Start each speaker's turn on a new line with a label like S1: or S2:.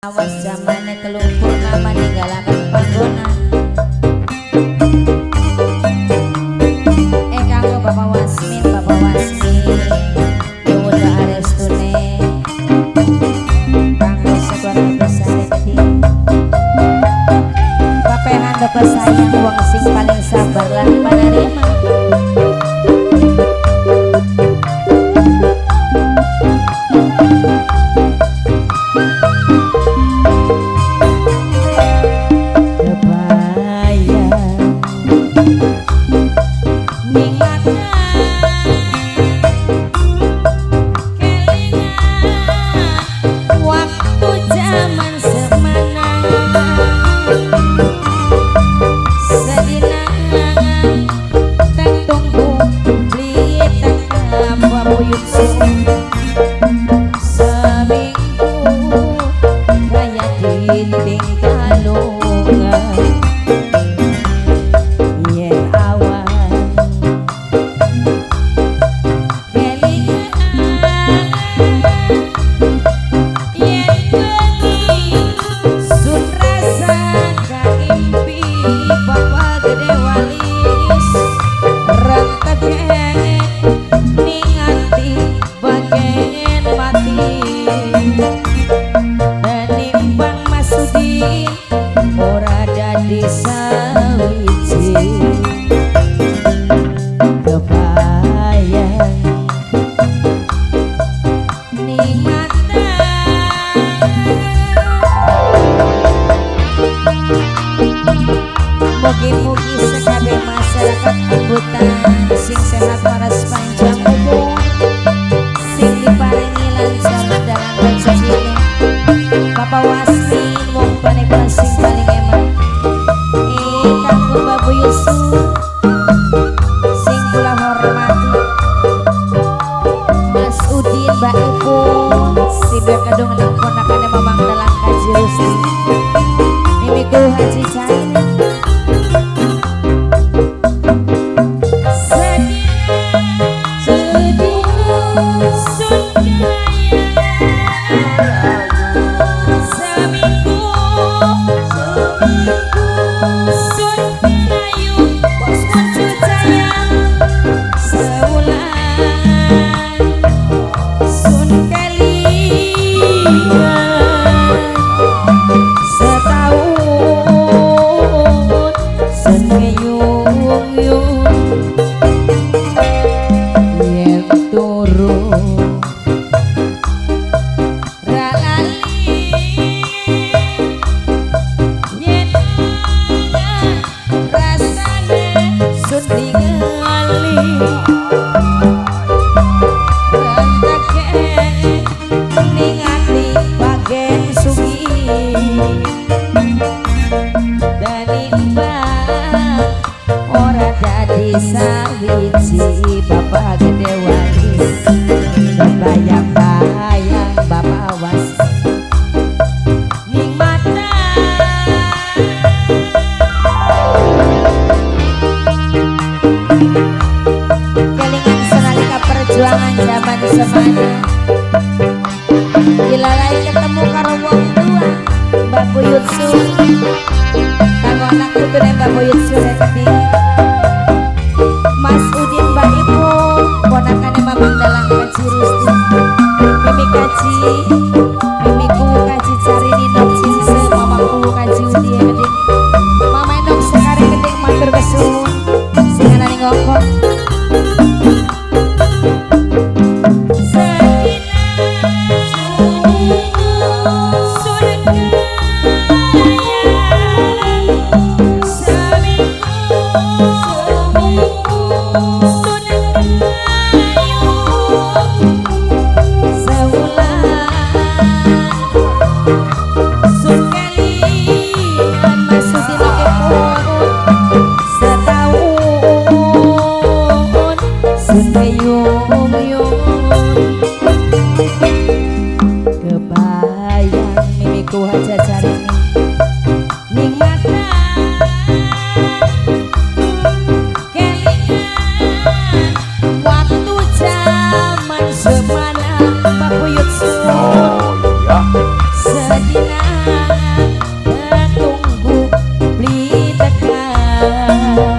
S1: Awas zamane telung purnama ninggalaken panggonan. Kanggo Bapak Wasmin, Bapak Wasmin nyuwun arestune kanggo sekeluarga besar iki. Kapehan Bapak sayang wong sing paling sabar lan panerima. Mugi-mugi sekabeh masyarakat anggota sing sehat waras panjang umur, sing diparingi lancar dalam rezekine. Bapak Wasmin wong panika sing paling eman. Kanggo Bapak Yusuf sing kula hormati, Mas Udin, Mbak Ibu, sibuk kadung ning ponakane Mamang Dalang Kaji Rusti, Mimiku Haji Cain. Sawiji Bapak Gede Waris, bayang-bayang Bapak Was ning mata. Kelingan senalika perjuangan zaman semana, dilalai ketemu karo wong tua Mbak Buyut Suri, kanggo anak putune Mbak Buyut Suri ketiga. Mas Udin, Mbak Ibu, ponakane Mamang Dalang Kaji Rusti, Mimi Kaji, Mimiku Kaji Carini Nok Cinse, Mamangku Kaji Udi Geding, Mama Enok Sekari Geding matur kesuwun, sing anane ngokok. Surga Bunda.